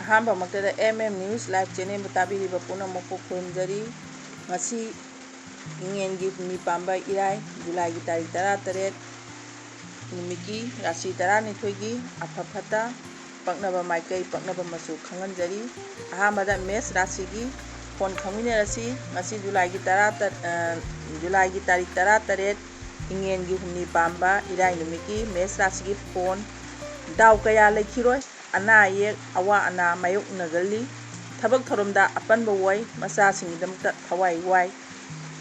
ꯑꯍꯥꯟꯕꯃꯛꯇꯗ News Live Channel ꯇꯥꯕꯤꯔꯤꯕ ꯄꯨꯝꯅꯃꯛꯄꯨ ꯈꯨꯔꯨꯝꯖꯔꯤ. ꯉꯁꯤ ꯏꯉꯦꯟꯒꯤ ꯍꯨꯝꯅꯤ ꯄꯥꯟꯕ ꯏꯔꯥꯏ ꯖꯨꯂꯥꯏꯒꯤ ꯇꯥꯔꯤꯛ 18 ꯅꯨꯃꯤꯠꯀꯤ ꯔꯥꯁꯤ 12ꯒꯤ ꯑꯐ ꯐꯠꯇ ꯄꯛꯅꯕ ꯃꯥꯏꯀꯩ ꯄꯛꯅꯕ ꯃꯆꯨ ꯈꯪꯍꯟꯖꯔꯤ. ꯑꯍꯥꯟꯕꯗ ꯃꯦꯁ ꯔꯥꯁꯤꯒꯤ ꯐꯣꯟ ꯈꯪꯃꯤꯟꯅꯔꯁꯤ. ꯉꯁꯤ ꯖꯨꯂꯥꯏꯒꯤ ꯇꯥꯔꯤꯛ 18 ꯏꯉꯦꯟꯒꯤ ꯍꯨꯝꯅꯤ ꯄꯥꯟꯕ ꯏꯔꯥꯏ ꯅꯨꯃꯤꯠꯀꯤ ꯃꯦꯁ ꯔꯥꯁꯤꯒꯤ ꯐꯣꯟ ꯗꯥꯎ ꯀꯌꯥ ꯂꯩꯈꯤꯔꯣꯏ. ꯑꯅꯥ ꯑꯌꯦꯛ ꯑꯋꯥ ꯑꯅꯥ ꯃꯥꯌꯣꯛꯅꯒꯜꯂꯤ. ꯊꯕꯛ ꯊꯧꯔꯝꯗ ꯑꯄꯟꯕ ꯑꯣꯏ. ꯃꯆꯥꯁꯤꯡꯒꯤꯗꯃꯛꯇ ꯊꯋꯥꯏ ꯋꯥꯏ.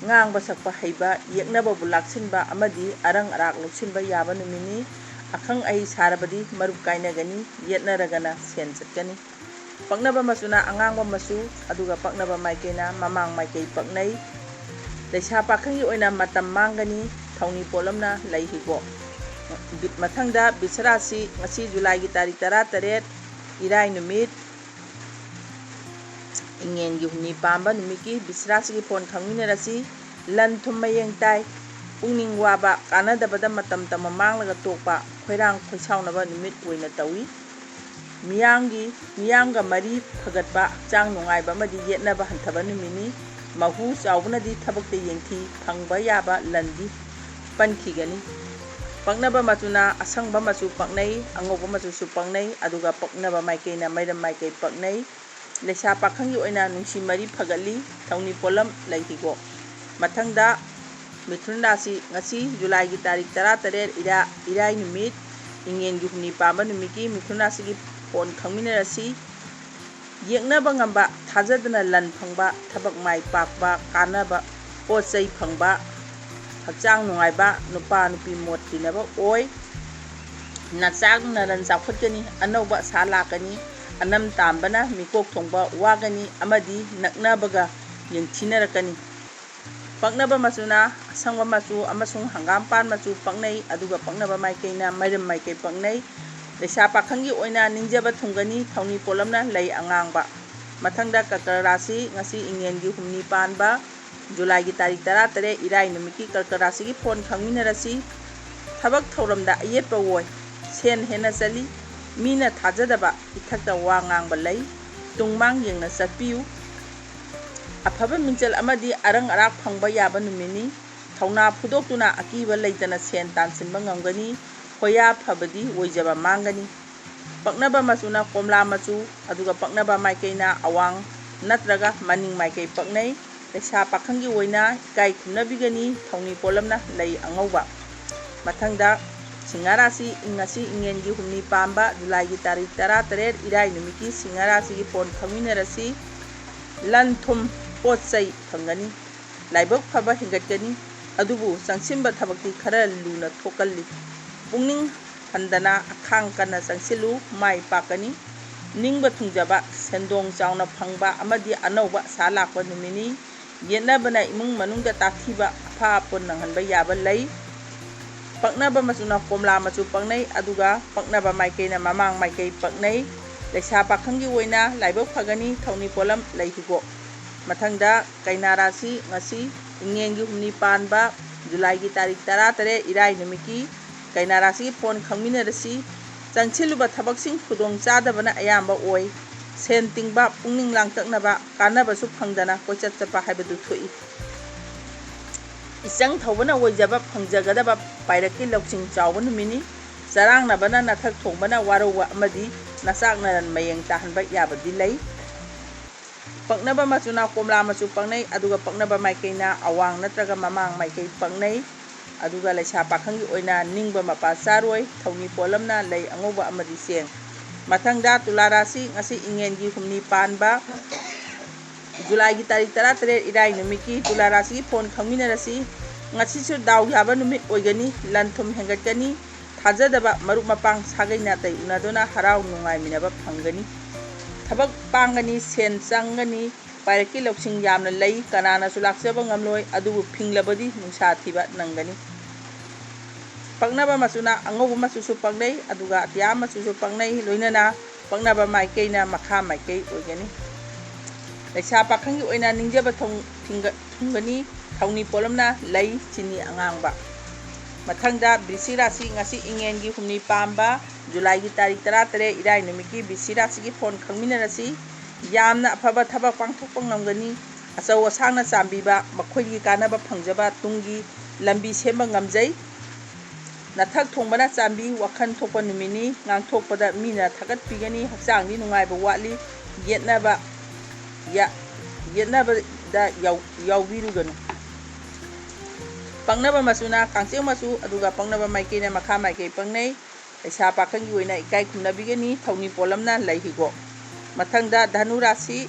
ꯉꯥꯡꯕ ꯁꯛꯄ ꯍꯩꯕ, ꯌꯦꯛꯅꯕꯕꯨ ꯂꯥꯛꯁꯤꯟꯕ ꯑꯃꯗꯤ ꯑꯔꯪ ꯑꯔꯥꯛ ꯂꯧꯁꯤꯟꯕ ꯌꯥꯕ ꯅꯨꯃꯤꯠꯅꯤ. ꯑꯈꯪ ꯑꯍꯩ ꯁꯥꯔꯕꯗꯤ ꯃꯔꯨꯞ ꯀꯥꯏꯅꯒꯅꯤ. ꯌꯦꯠꯅꯔꯒꯅ ꯁꯦꯟ ꯆꯠꯀꯅꯤ. ꯄꯛꯅꯕ ꯃꯆꯨꯅ ꯑꯉꯥꯡꯕ ꯃꯆꯨ, ꯑꯗꯨꯒ ꯄꯛꯅꯕ ꯃꯥꯏꯀꯩꯅ ꯃꯃꯥꯡ ꯃꯥꯏꯀꯩ ꯄꯛꯅꯩ. ꯂꯩꯁꯥ ꯄꯥꯈꯪꯒꯤ ꯑꯣꯏꯅ ꯃꯇꯝ ꯃꯥꯡꯒꯅꯤ. ꯊꯧꯅꯤ ꯄꯣꯠꯂꯝꯅ ꯂꯩ ꯍꯤꯒꯣꯛ. ꯃꯊꯪꯗ ꯕꯤꯁ ꯔꯥꯁꯤ. ꯉꯁꯤ ꯖꯨꯂꯥꯏꯒꯤ ꯇꯥꯔꯤꯛ 18 이라이 누밋 ꯏꯉꯦꯟꯒꯤ ꯍꯨꯝꯅꯤ ꯄꯥꯟꯕ ꯅꯨꯃꯤꯠꯀꯤ ꯕꯤꯁ ꯔꯥꯁꯤꯒꯤ ꯐꯣꯟ ꯈꯪꯃꯤꯟꯅꯔꯁꯤ. ꯂꯟ ꯊꯨꯝ ꯃꯌꯦꯡ ꯇꯥꯏ. ꯄꯨꯛꯅꯤꯡ ꯋꯥꯕ, ꯀꯥꯟꯅꯗꯕꯗ ꯃꯇꯝ ꯃꯥꯡꯂꯒ ꯇꯣꯛꯄ, ꯈꯣꯏꯔꯥꯡ ꯈꯣꯏꯁꯥꯎꯅꯕ ꯅꯨꯃꯤꯠ ꯑꯣꯏꯅ ꯇꯧꯏ. ꯃꯤꯌꯥꯝꯒ ꯃꯔꯤ ꯐꯒꯠꯄ, ꯍꯛꯆꯥꯡ ꯅꯨꯡꯉꯥꯏꯕ ꯑꯃꯗꯤ ꯌꯦꯠꯅꯕ ꯍꯟꯊꯕ ꯅꯨꯃꯤꯠꯅꯤ. ꯃꯍꯨ ꯆꯥꯎꯕꯅꯗꯤ ꯊꯕꯛꯇ ꯌꯦꯡꯊꯤ. ꯐꯪꯕ ꯌꯥꯕ ꯂꯟꯗꯤ ꯄꯟꯈꯤꯒꯅꯤ. ꯄꯛꯅꯕ ꯃꯆꯨꯅ ꯑꯁꯪꯕ ꯃꯆꯨ ꯄꯛꯅꯩ. ꯑꯉꯧꯕ ꯃꯆꯨꯁꯨ ꯄꯛꯅꯩ. ꯑꯗꯨꯒ ꯄꯛꯅꯕ ꯃꯥꯏꯀꯩꯅ ꯃꯩꯔꯝ ꯃꯥꯏꯀꯩ ꯄꯛꯅꯩ. ꯂꯩꯁꯥ ꯄꯥꯈꯪꯒꯤ ꯑꯣꯏꯅ ꯅꯨꯡꯁꯤ ꯃꯔꯤ ꯐꯒꯠꯂꯤ. ꯊꯧꯅꯤ ꯄꯣꯠꯂꯝ ꯂꯩ ꯍꯤꯒꯣꯛ. ꯃꯊꯪꯗ ꯃꯤꯊꯨꯟ ꯔꯥꯁꯤ. ꯉꯁꯤ ꯖꯨꯂꯥꯏꯒꯤ ꯇꯥꯔꯤꯛ 18 이라이 누밋 ꯏꯉꯦꯟꯒꯤ ꯍꯨꯝꯅꯤ ꯄꯥꯟꯕ ꯅꯨꯃꯤꯠꯀꯤ ꯃꯤꯊꯨꯟ ꯔꯥꯁꯤꯒꯤ ꯐꯣꯟ ꯈꯪꯃꯤꯟꯅꯔꯁꯤ. ꯌꯦꯛꯅꯕ ꯉꯝꯕ, ꯊꯥꯖꯗꯅ ꯂꯟ ꯐꯪꯕ, ꯊꯕꯛ ꯃꯥꯏ ꯄꯥꯛꯄ, ꯀꯥꯟꯅꯕ ꯄꯣꯠ ꯆꯩ ꯐꯪꯕ, ꯍꯛꯆꯥꯡ ꯅꯨꯡꯉꯥꯏꯕ, ꯅꯨꯄꯥ ꯅꯨꯄꯤ ꯃꯣꯠ ꯇꯤꯟꯅꯕ ꯑꯣꯏ. ꯅꯆꯥꯛ ꯅꯔꯟ ꯆꯥꯎꯈꯠꯀꯅꯤ. ꯑꯅꯧꯕ ꯑꯁꯥ ꯂꯥꯛꯀꯅꯤ. ꯑꯅꯝ ꯇꯥꯟꯕꯅ ꯃꯤꯀꯣꯛ ꯊꯣꯡꯕ ꯋꯥꯒꯅꯤ ꯑꯃꯗꯤ ꯅꯛꯅꯕꯒ ꯌꯦꯡꯊꯤꯅꯔꯛꯀꯅꯤ. ꯄꯛꯅꯕ ꯃꯆꯨꯅ ꯑꯁꯪꯕ ꯃꯆꯨ ꯑꯃꯁꯨꯡ ꯍꯪꯒꯥꯝꯄꯥꯟ ꯃꯆꯨ ꯄꯛꯅꯩ. ꯑꯗꯨꯒ ꯄꯛꯅꯕ ꯃꯥꯏꯀꯩꯅ ꯃꯩꯔꯝ ꯃꯥꯏꯀꯩ ꯄꯛꯅꯩ. ꯂꯩꯁꯥ ꯄꯥꯈꯪꯒꯤ ꯑꯣꯏꯅ ꯅꯤꯡꯖꯕ ꯊꯨꯡꯒꯅꯤ. ꯊꯧꯅꯤ ꯄꯣꯠꯂꯝꯅ ꯂꯩ ꯑꯉꯥꯡꯕ. ꯃꯊꯪꯗ ꯀꯔꯀ ꯔꯥꯁꯤ. ꯉꯁꯤ ꯏꯉꯦꯟꯒꯤ ꯍꯨꯝꯅꯤ ꯄꯥꯟꯕ ꯖꯨꯂꯥꯏꯒꯤ ꯇꯥꯔꯤꯛ 18 이라이 누밋ꯀꯤ ꯀꯔꯀ ꯔꯥꯁꯤꯒꯤ ꯐꯣꯟ ꯈꯪꯃꯤꯟꯅꯔꯁꯤ. ꯊꯕꯛ ꯊꯧꯔꯝꯗ ꯑꯌꯦꯠꯄ ꯑꯣꯏ. ꯁꯦꯟ ꯍꯦꯟꯅ ꯆꯠꯂꯤ. ꯃꯤꯅ ꯊꯥꯖꯗꯕ ꯏꯊꯛꯇ ꯋꯥ ꯉꯥꯡꯕ ꯂꯩ. ꯇꯨꯡꯃꯥꯡ ꯌꯦꯡꯅ ꯆꯠꯄꯤꯌꯨ. ꯑꯐꯕ ꯃꯤꯡꯆꯠ ꯑꯃꯗꯤ ꯑꯔꯪ ꯑꯔꯥꯛ ꯐꯪꯕ ꯌꯥꯕ ꯅꯨꯃꯤꯠꯅꯤ. ꯊꯧꯅꯥ ꯐꯨꯗꯣꯛꯇꯨꯅ ꯑꯀꯤꯕ ꯂꯩꯇꯅ ꯁꯦꯟ ꯇꯥꯟꯁꯤꯟꯕ ꯉꯝꯒꯅꯤ. ꯍꯣꯌꯥ ꯐꯕꯗꯤ ꯑꯣꯏꯖꯕ ꯃꯥꯡꯒꯅꯤ. ꯄꯛꯅꯕ ꯃꯆꯨꯅ ꯀꯣꯝꯂꯥ ꯃꯆꯨ, ꯑꯗꯨꯒ ꯄꯛꯅꯕ ꯃꯥꯏꯀꯩꯅ ꯑꯋꯥꯡ ꯅꯠꯇ꯭ꯔꯒ ꯃꯅꯤꯡ ꯃꯥꯏꯀꯩ ꯄꯛꯅꯩ. ꯂꯩꯁꯥ ꯄꯥꯈꯪꯒꯤ ꯑꯣꯏꯅ ꯏꯀꯥꯏ ꯈꯨꯝꯅꯕꯤꯒꯅꯤ. ꯊꯧꯅꯤ ꯄꯣꯠꯂꯝꯅ ꯂꯩ ꯑꯉꯧꯕ. ꯃꯊꯪꯗ ꯁꯤꯡꯍ ꯔꯥꯁꯤ. ꯉꯁꯤ ꯏꯉꯦꯟꯒꯤ ꯍꯨꯝꯅꯤ ꯄꯥꯟꯕ ꯖꯨꯂꯥꯏꯒꯤ ꯇꯥꯔꯤꯛ 18 이라이 누밋ꯀꯤ ꯁꯤꯡꯍ ꯔꯥꯁꯤꯒꯤ ꯐꯣꯟ ꯈꯪꯃꯤꯟꯅꯔꯁꯤ. ꯂꯟ ꯊꯨꯝ ꯄꯣꯠ ꯆꯩ ꯐꯪꯒꯅꯤ. ꯂꯥꯏꯕꯛ ꯐꯕ ꯍꯦꯟꯒꯠꯀꯅꯤ. ꯑꯗꯨꯕꯨ ꯆꯪꯁꯤꯟꯕ ꯊꯕꯛꯇꯤ ꯈꯔ ꯂꯨꯅ ꯊꯣꯛꯀꯜꯂꯤ. ꯄꯨꯛꯅꯤꯡ ꯍꯟꯗꯅ ꯑꯈꯥꯡ ꯀꯟꯅ ꯆꯪꯁꯤꯜꯂꯨ. ꯃꯥꯏ ꯄꯥꯛꯀꯅꯤ. ꯅꯤꯡꯕ ꯊꯨꯡꯖꯕ, ꯁꯦꯟꯗꯣꯡ ꯆꯥꯎꯅ ꯐꯪꯕ ꯑꯃꯗꯤ ꯑꯅꯧꯕ ꯑꯁꯥ ꯂꯥꯛꯄ ꯅꯨꯃꯤꯠꯅꯤ. ꯌꯦꯠꯅꯕꯅ ꯏꯃꯨꯡ ꯃꯅꯨꯡꯗ ꯇꯥꯛꯊꯤꯕ, ꯑꯐꯥ ꯑꯄꯨꯟ ꯅꯪꯍꯟꯕ ꯌꯥꯕ ꯂꯩ. ꯄꯛꯅꯕ ꯃꯆꯨꯅ ꯀꯣꯝꯂꯥ ꯃꯆꯨ ꯄꯛꯅꯩ. ꯑꯗꯨꯒ ꯄꯛꯅꯕ ꯃꯥꯏꯀꯩꯅ ꯃꯃꯥꯡ ꯃꯥꯏꯀꯩ ꯄꯛꯅꯩ. ꯂꯩꯁꯥ ꯄꯥꯈꯪꯒꯤ ꯑꯣꯏꯅ ꯂꯥꯏꯕꯛ ꯐꯒꯅꯤ. ꯊꯧꯅꯤ ꯄꯣꯠꯂꯝ ꯂꯩ ꯍꯤꯒꯣꯛ. ꯃꯊꯪꯗ ꯀꯩꯅꯥ ꯔꯥꯁꯤ. ꯉꯁꯤ ꯏꯉꯦꯟꯒꯤ ꯍꯨꯝꯅꯤ ꯄꯥꯟꯕ ꯖꯨꯂꯥꯏꯒꯤ ꯇꯥꯔꯤꯛ 18 이라이 누밋ꯀꯤ ꯀꯩꯅꯥ ꯔꯥꯁꯤꯒꯤ ꯐꯣꯟ ꯈꯪꯃꯤꯟꯅꯔꯁꯤ. ꯆꯪꯁꯤꯜꯂꯨꯕ ꯊꯕꯛꯁꯤꯡ ꯈꯨꯗꯣꯡ ꯆꯥꯗꯕꯅ ꯑꯌꯥꯝꯕ ꯑꯣꯏ. ꯁꯦꯟ ꯇꯤꯡꯕ, ꯄꯨꯛꯅꯤꯡ ꯂꯥꯡꯇꯛꯅꯕ, ꯀꯥꯟꯅꯕꯁꯨ ꯐꯪꯗꯅ ꯀꯣꯏꯆꯠ ꯆꯠꯄ ꯍꯥꯏꯕꯗꯨ ꯊꯣꯛꯏ. ꯏꯆꯪ ꯊꯧꯕꯅ ꯑꯣꯏꯖꯕ ꯐꯪꯖꯒꯗꯕ ꯄꯥꯏꯔꯛꯀꯤ ꯂꯧꯁꯤꯡ ꯆꯥꯎꯕ ꯅꯨꯃꯤꯠꯅꯤ. ꯆꯔꯥꯡꯅꯕꯅ ꯅꯊꯛ ꯊꯣꯡꯕꯅ ꯋꯥꯔꯧꯕ ꯑꯃꯗꯤ ꯅꯆꯥꯛ ꯅꯔꯟ ꯃꯌꯦꯡ ꯇꯥꯍꯟꯕ ꯌꯥꯕꯗꯤ ꯂꯩ. ꯄꯛꯅꯕ ꯃꯆꯨꯅ ꯀꯣꯝꯂꯥ ꯃꯆꯨ ꯄꯛꯅꯩ. ꯑꯗꯨꯒ ꯄꯛꯅꯕ ꯃꯥꯏꯀꯩꯅ ꯑꯋꯥꯡ ꯅꯠꯇ꯭ꯔꯒ ꯃꯃꯥꯡ ꯃꯥꯏꯀꯩ ꯄꯛꯅꯩ. ꯑꯗꯨꯒ ꯂꯩꯁꯥ ꯄꯥꯈꯪꯒꯤ ꯑꯣꯏꯅ ꯅꯤꯡꯕ ꯃꯄꯥ ꯆꯥꯔꯣꯏ. ꯊꯧꯅꯤ ꯄꯣꯠꯂꯝꯅ ꯂꯩ ꯑꯉꯧꯕ ꯑꯃꯗꯤ ꯆꯦꯡ. ꯃꯊꯪꯗ ꯇꯨꯂꯥ ꯔꯥꯁꯤ. ꯉꯁꯤ ꯏꯉꯦꯟꯒꯤ ꯍꯨꯝꯅꯤ ꯄꯥꯟꯕ ꯖꯨꯂꯥꯏꯒꯤ ꯇꯥꯔꯤꯛ 18 이라이 누밋ꯀꯤ ꯇꯨꯂꯥ ꯔꯥꯁꯤꯒꯤ ꯐꯣꯟ ꯈꯪꯃꯤꯟꯅꯔꯁꯤ. ꯉꯁꯤꯁꯨ ꯗꯥꯎ ꯌꯥꯕ ꯅꯨꯃꯤꯠ ꯑꯣꯏꯒꯅꯤ. ꯂꯟ ꯊꯨꯝ ꯍꯦꯟꯒꯠꯀꯅꯤ. ꯊꯥꯖꯗꯕ ꯃꯔꯨꯞ ꯃꯄꯥꯡ ꯁꯥꯒꯩ ꯅꯥꯇꯩ ꯎꯅꯗꯨꯅ ꯍꯔꯥꯎ ꯅꯨꯡꯉꯥꯏꯃꯤꯟꯅꯕ ꯐꯪꯒꯅꯤ. ꯊꯕꯛ ꯄꯥꯡꯒꯅꯤ. ꯁꯦꯟ ꯆꯪꯒꯅꯤ. ꯄꯥꯏꯔꯛꯀꯤ ꯂꯧꯁꯤꯡ ꯌꯥꯝꯅ ꯂꯩ. ꯀꯅꯥꯅꯁꯨ ꯂꯥꯛꯆꯕ ꯉꯝꯂꯣꯏ. ꯑꯗꯨꯕꯨ ꯐꯤꯡꯂꯕꯗꯤ ꯅꯨꯡꯁꯥ ꯊꯤꯕ ꯅꯪꯒꯅꯤ. ꯄꯛꯅꯕ ꯃꯆꯨꯅ ꯑꯉꯧꯕ ꯃꯆꯨꯁꯨ ꯄꯛꯅꯩ. ꯑꯗꯨꯒ ꯑꯇꯤꯌꯥ ꯃꯆꯨꯁꯨ ꯄꯛꯅꯩ. ꯂꯣꯏꯅꯅ ꯄꯛꯅꯕ ꯃꯥꯏꯀꯩꯅ ꯃꯈꯥ ꯃꯥꯏꯀꯩ ꯑꯣꯏꯒꯅꯤ. ꯂꯩꯁꯥ ꯄꯥꯈꯪꯒꯤ ꯑꯣꯏꯅ ꯅꯤꯡꯖꯕ ꯊꯨꯡꯒꯅꯤ. ꯊꯧꯅꯤ ꯄꯣꯠꯂꯝꯅ ꯂꯩ ꯆꯤꯅꯤ ꯑꯉꯥꯡꯕ. ꯃꯊꯪꯗ ꯕ꯭ꯔꯤꯁꯤ ꯔꯥꯁꯤ. ꯉꯁꯤ ꯏꯉꯦꯟꯒꯤ ꯍꯨꯝꯅꯤ ꯄꯥꯟꯕ ꯖꯨꯂꯥꯏꯒꯤ ꯇꯥꯔꯤꯛ 13 ꯏꯔꯥꯏ ꯅꯨꯃꯤꯠꯀꯤ ꯕꯤꯁꯤ ꯔꯥꯁꯤꯒꯤ ꯐꯣꯟ ꯈꯪꯃꯤꯟꯅꯔꯁꯤ꯫ ꯌꯥꯝꯅ ꯑꯐꯕ ꯊꯕꯛ ꯄꯥꯡꯊꯣꯛꯄ ꯉꯝꯒꯅꯤ꯫ ꯑꯆꯧ ꯑꯁꯥꯡꯅ ꯆꯥꯟꯕꯤꯕ, ꯃꯈꯣꯏꯒꯤ ꯀꯥꯟꯅꯕ ꯐꯪꯖꯕ, ꯇꯨꯡꯒꯤ ꯂꯝꯕꯤ ꯁꯦꯝꯕ ꯉꯝꯖꯩ꯫ ꯅꯊꯛ ꯊꯣꯡꯕꯅ ꯆꯥꯟꯕꯤ, ꯋꯥꯈꯜ ꯊꯣꯛꯄ ꯅꯨꯃꯤꯠꯅꯤ꯫ ꯉꯥꯡꯊꯣꯛꯄꯗ ꯃꯤꯅ ꯊꯥꯒꯠꯄꯤꯒꯅꯤ꯫ ꯍꯛꯆꯥꯡꯗꯤ ꯅꯨꯡꯉꯥꯏꯕ ꯋꯥꯠꯂꯤ꯫ ꯌꯦꯠꯅꯕꯗ ꯌꯥꯎꯕꯤꯔꯨꯒꯅꯨ꯫ ꯄꯪꯅꯕ ꯃꯆꯨꯅ ꯀꯥꯡꯆꯦꯛ ꯃꯆꯨ, ꯑꯗꯨꯒ ꯄꯪꯅꯕ ꯃꯥꯏꯀꯩꯅ ꯃꯈꯥ ꯃꯥꯏꯀꯩ ꯄꯪꯅꯩ꯫ ꯂꯩꯁꯥ ꯄꯥꯈꯪꯒꯤ ꯑꯣꯏꯅ ꯏꯀꯥꯏ ꯈꯨꯝꯅꯕꯤꯒꯅꯤ꯫ ꯊꯧꯅꯤ ꯄꯣꯠꯂꯝꯅ ꯂꯩ ꯍꯤꯒꯣꯛ꯫ ꯃꯊꯪꯗ ꯙꯅꯨ ꯔꯥꯁꯤ,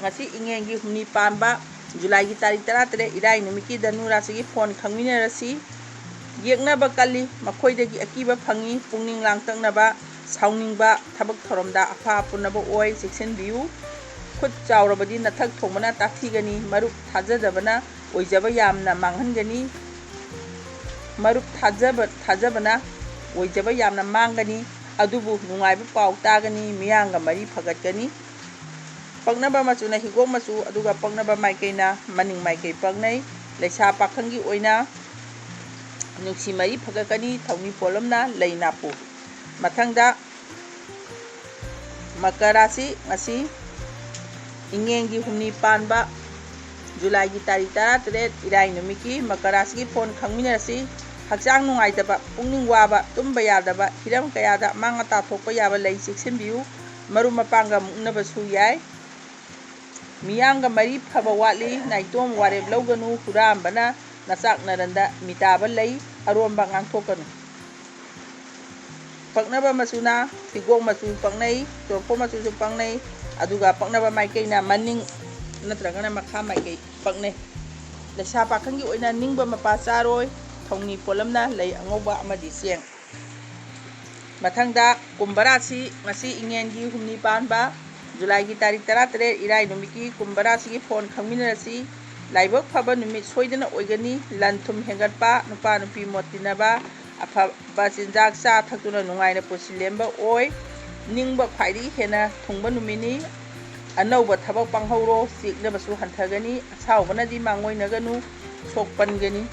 ꯉꯁꯤ ꯏꯉꯦꯟꯒꯤ ꯍꯨꯝꯅꯤ ꯄꯥꯟꯕ ꯖꯨꯂꯥꯏꯒꯤ ꯇꯥꯔꯤꯛ 13 ꯏꯔꯥꯏ ꯅꯨꯃꯤꯠꯀꯤ ꯙꯅꯨ ꯔꯥꯁꯤꯒꯤ ꯐꯣꯟ ꯈꯪꯃꯤꯟꯅꯔꯁꯤ꯫ ꯌꯦꯛꯅꯕ ꯀꯜꯂꯤ, ꯃꯈꯣꯏꯗꯒꯤ ꯑꯀꯤꯕ ꯐꯪꯏ꯫ ꯄꯨꯛꯅꯤꯡ ꯂꯥꯡꯇꯛꯅꯕ, ꯁꯥꯎꯅꯤꯡꯕ, ꯊꯕꯛ ꯊꯧꯔꯝꯗ ꯑꯐ ꯑꯄꯨꯟꯅꯕ ꯑꯣꯏ, ꯆꯦꯛꯁꯤꯟꯕꯤꯌꯨ꯫ ꯈꯨꯠ ꯆꯥꯎꯔꯕꯗꯤ ꯅꯊꯛ ꯊꯣꯡꯕꯅ ꯇꯥꯛꯊꯤꯒꯅꯤ꯫ ꯃꯔꯨꯞ ꯊꯥꯖꯗꯕꯅ ꯑꯣꯏꯖꯕ ꯌꯥꯝꯅ ꯃꯥꯡꯍꯟꯒꯅꯤ꯫ ꯃꯔꯨꯞ ꯊꯥꯖꯕꯅ ꯑꯣꯏꯖꯕ ꯌꯥꯝꯅ ꯃꯥꯡꯒꯅꯤ, ꯑꯗꯨꯕꯨ ꯅꯨꯡꯉꯥꯏꯕ ꯄꯥꯎ ꯇꯥꯒꯅꯤ꯫ ꯃꯤꯌꯥꯝꯒ ꯃꯔꯤ ꯐꯒꯠꯀꯅꯤ꯫ ꯄꯪꯅꯕ ꯃꯆꯨꯅ ꯍꯤꯒꯣꯛ ꯃꯆꯨ, ꯑꯗꯨꯒ ꯄꯪꯅꯕ ꯃꯥꯏꯀꯩꯅ ꯃꯅꯤꯡ ꯃꯥꯏꯀꯩ ꯄꯪꯅꯩ꯫ ꯂꯩꯁꯥ パ ꯈꯪꯒꯤ ꯑꯣꯏꯅ ꯅꯨꯡꯁꯤ ꯃꯔꯤ ꯐꯒꯠꯀꯅꯤ꯫ ꯊꯧꯅꯤ ꯄꯣꯠꯂꯝꯅ ꯂꯩ ꯅꯥꯄꯨ꯫ ꯃꯊꯪꯗ ꯃꯀꯔ ꯔꯥꯁꯤ, ꯉꯁꯤ ꯏꯉꯦꯟꯒꯤ ꯍꯨꯝꯅꯤ ꯄꯥꯟꯕ ꯖꯨꯂꯥꯏꯒꯤ ꯇꯥꯔꯤꯛ 13 ꯏꯔꯥꯏ ꯅꯨꯃꯤꯠꯀꯤ ꯃꯀꯔ ꯔꯥꯁꯤꯒꯤ ꯐꯣꯟ ꯈꯪꯃꯤꯟꯅꯔꯁꯤ꯫ ꯍꯛꯆꯥꯡ ꯅꯨꯡꯉꯥꯏꯇꯕ, ꯄꯨꯛꯅꯤꯡ ꯋꯥꯕ, ꯇꯨꯝꯕ ꯌꯥꯗꯕ, ꯍꯤꯔꯝ ꯀꯌꯥꯗ ꯑꯃꯥꯡ ꯑꯇꯥ ꯊꯣꯛꯄ ꯌꯥꯕ ꯂꯩ, ꯆꯦꯛꯁꯤꯟꯕꯤꯌꯨ꯫ ꯃꯔꯨꯞ ꯃꯄꯥꯡꯒ ꯃꯨꯛꯅꯕꯁꯨ ꯌꯥꯏ꯫ ꯃꯤꯌꯥꯝꯒ ꯃꯔꯤ ꯐꯕ ꯋꯥꯠꯂꯤ꯫ ꯅꯥꯏꯇꯣꯝ ꯋꯥꯔꯦꯞ ꯂꯧꯒꯅꯨ꯫ ꯍꯨꯔꯥꯟꯕꯅ ꯅꯆꯥꯛ ꯅꯔꯟꯗ ꯃꯤꯇꯥꯕ ꯂꯩ꯫ ꯑꯔꯣꯟꯕ ꯉꯥꯡꯊꯣꯛꯀꯅꯨ꯫ ꯄꯛꯅꯕ ꯃꯆꯨꯅ ꯍꯤꯒꯣꯛ ꯃꯆꯨ ꯄꯪꯅꯩ, ꯇꯣꯔꯐꯣ ꯃꯆꯨꯁꯨ ꯄꯪꯅꯩ, ꯑꯗꯨꯒ ꯄꯛꯅꯕ ꯃꯥꯏꯀꯩꯅ ꯃꯅꯤꯡ ꯅꯠꯇ꯭ꯔꯒꯅ ꯃꯈꯥ ꯃꯥꯏꯀꯩ ꯄꯪꯅꯩ꯫ ꯂꯩꯁꯥ ꯄꯥꯈꯪꯒꯤ ꯑꯣꯏꯅ ꯅꯤꯡꯕ ꯃꯄꯥ ꯆꯥꯔꯣꯏ꯫ ꯊꯧꯅꯤ ꯄꯣꯠꯂꯝꯅ ꯂꯩ ꯑꯉꯧꯕ ꯑꯃꯗꯤ ꯆꯦꯡ꯫ ꯃꯊꯪꯗ ꯀꯨꯝꯚ ꯔꯥꯁꯤ, ꯉꯁꯤ ꯏꯉꯦꯟꯒꯤ ꯍꯨꯝꯅꯤ ꯄꯥꯟꯕ ꯖꯨꯂꯥꯏꯒꯤ ꯇꯥꯔꯤꯛ 13 ꯏꯔꯥꯏ ꯅꯨꯃꯤꯠꯀꯤ ꯀꯨꯝꯚ ꯔꯥꯁꯤꯒꯤ ꯐꯣꯟ ꯈꯪꯃꯤꯟꯅꯔꯁꯤ꯫ ꯂꯥꯏꯕꯛ ꯐꯕ ꯅꯨꯃꯤꯠ ꯁꯣꯏꯗꯅ ꯑꯣꯏꯒꯅꯤ꯫ ꯂꯟ ꯊꯨꯝ ꯍꯦꯟꯒꯠꯄ, ꯅꯨꯄꯥ ꯅꯨꯄꯤ ꯃꯣꯠ ꯇꯤꯟꯅꯕ, ꯑꯐꯕ ꯆꯤꯟꯖꯥꯛ ꯆꯥ ꯊꯛꯇꯨꯅ ꯅꯨꯡꯉꯥꯏꯅ ꯄꯨꯟꯁꯤ ꯂꯦꯟꯕ ꯑꯣꯏ꯫ ꯅꯤꯡꯕ ꯈ꯭ꯋꯥꯏꯗꯒꯤ ꯍꯦꯟꯅ ꯊꯨꯡꯕ ꯅꯨꯃꯤꯠꯅꯤ꯫ ꯑꯅꯧꯕ ꯊꯕꯛ ꯄꯥꯡꯍꯧꯔꯣ, ꯆꯤꯛꯅꯕꯁꯨ ꯍꯟꯊꯒꯅꯤ꯫ ꯑꯁꯥꯎꯕꯅꯗꯤ ꯃꯥꯡꯑꯣꯏꯅꯒꯅꯨ, ꯁꯣꯛꯄꯟꯒꯅꯤ꯫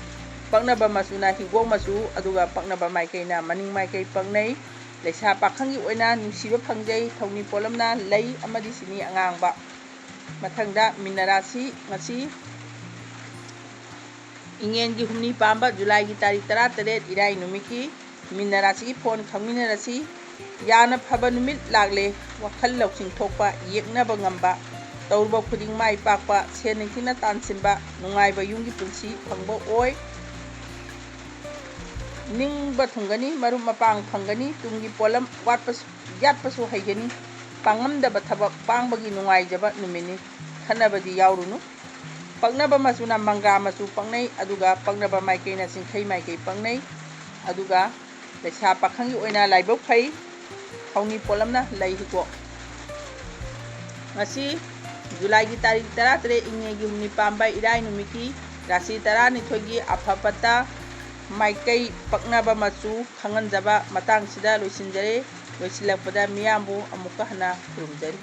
ꯄꯛꯅꯕ ꯃꯆꯨꯅ ꯍꯤꯒꯣꯛ ꯃꯆꯨ, ꯑꯗꯨꯒ ꯄꯛꯅꯕ ꯃꯥꯏꯀꯩꯅ ꯃꯅꯤꯡ ꯃꯥꯏꯀꯩ ꯄꯪꯅꯩ꯫ ꯂꯩꯁꯥ ꯄꯥꯈꯪꯒꯤ ꯑꯣꯏꯅ ꯅꯨꯡꯁꯤꯕ ꯐꯪꯖꯩ꯫ ꯊꯧꯅꯤ ꯄꯣꯠꯂꯝꯅ ꯂꯩ ꯑꯃꯗꯤ ꯆꯤꯅꯤ ꯑꯉꯥꯡꯕ꯫ ꯃꯊꯪꯗ ꯃꯤꯅ ꯔꯥꯁꯤ, ꯉꯁꯤ ꯏꯉꯦꯟꯒꯤ ꯍꯨꯝꯅꯤ ꯄꯥꯟꯕ ꯖꯨꯂꯥꯏꯒꯤ ꯇꯥꯔꯤꯛ 13 ꯏꯔꯥꯏ ꯅꯨꯃꯤꯠꯀꯤ ꯃꯤꯅ ꯔꯥꯁꯤꯒꯤ ꯐꯣꯟ ꯈꯪꯃꯤꯟꯅꯔꯁꯤ꯫ ꯌꯥꯝꯅ ꯐꯕ ꯅꯨꯃꯤꯠ ꯂꯥꯛꯂꯦ꯫ ꯋꯥꯈꯜ ꯂꯧꯁꯤꯡ ꯊꯣꯛꯄ, ꯌꯦꯛꯅꯕ ꯉꯝꯕ, ꯇꯧꯔꯨꯕ ꯈꯨꯗꯤꯡ ꯃꯥꯏ ꯄꯥꯛꯄ, ꯁꯦꯟ ꯅꯤꯡꯊꯤꯅ ꯇꯥꯟꯁꯤꯟꯕ, ꯅꯨꯡꯉꯥꯏꯕ ꯌꯨꯝꯒꯤ ꯄꯨꯟꯁꯤ ꯐꯪꯕ ꯑꯣꯏ꯫ ꯅꯤꯡꯕ ꯊꯨꯡꯒꯅꯤ, ꯃꯔꯨꯞ ꯃꯄꯥꯡ ꯐꯪꯒꯅꯤ, ꯇꯨꯡꯒꯤ ꯄꯣꯠꯂꯝ ꯌꯥꯠꯄꯁꯨ ꯍꯩꯒꯅꯤ꯫ ꯄꯥꯡꯉꯝꯗꯕ ꯊꯕꯛ ꯄꯥꯡꯕꯒꯤ ꯅꯨꯡꯉꯥꯏꯖꯕ ꯅꯨꯃꯤꯠꯅꯤ꯫ ꯈꯟꯅꯕꯗꯤ ꯌꯥꯎꯔꯨꯅꯨ꯫ ꯄꯛꯅꯕ ꯃꯆꯨꯅ ꯃꯪꯒ꯭ꯔꯥ ꯃꯆꯨ ꯄꯪꯅꯩ, ꯑꯗꯨꯒ ꯄꯛꯅꯕ ꯃꯥꯏꯀꯩꯅ ꯆꯤꯡꯈꯩ ꯃꯥꯏꯀꯩ ꯄꯪꯅꯩ꯫ ꯑꯗꯨꯒ ꯂꯩꯁꯥ ꯄꯥꯈꯪꯒꯤ ꯑꯣꯏꯅ ꯂꯥꯏꯕꯛ ꯐꯩ꯫ ꯊꯧꯅꯤ ꯄꯣꯠꯂꯝꯅ ꯂꯩ ꯍꯤꯒꯣꯛ꯫ ꯉꯁꯤ ꯖꯨꯂꯥꯏꯒꯤ ꯇꯥꯔꯤꯛ 13 ꯏꯉꯦꯟꯒꯤ ꯍꯨꯝꯅꯤ ꯄꯥꯟꯕ ꯏꯔꯥꯏ ꯅꯨꯃꯤꯠꯀꯤ ꯔꯥꯁꯤ 12gi ꯑꯐ ꯐꯠꯇ ꯃꯥꯏꯀꯩ ꯄꯛꯅꯕ ꯃꯆꯨ ꯈꯪꯍꯟꯖꯕ ꯃꯇꯥꯡꯁꯤꯗ ꯂꯣꯏꯁꯤꯟꯖꯔꯦ꯫ ꯂꯣꯏꯁꯤꯜꯂꯛꯄꯗ ꯃꯤꯌꯥꯝꯕꯨ ꯑꯃꯨꯛꯀ ꯍꯟꯅ ꯈꯨꯔꯨꯝꯖꯔꯤ꯫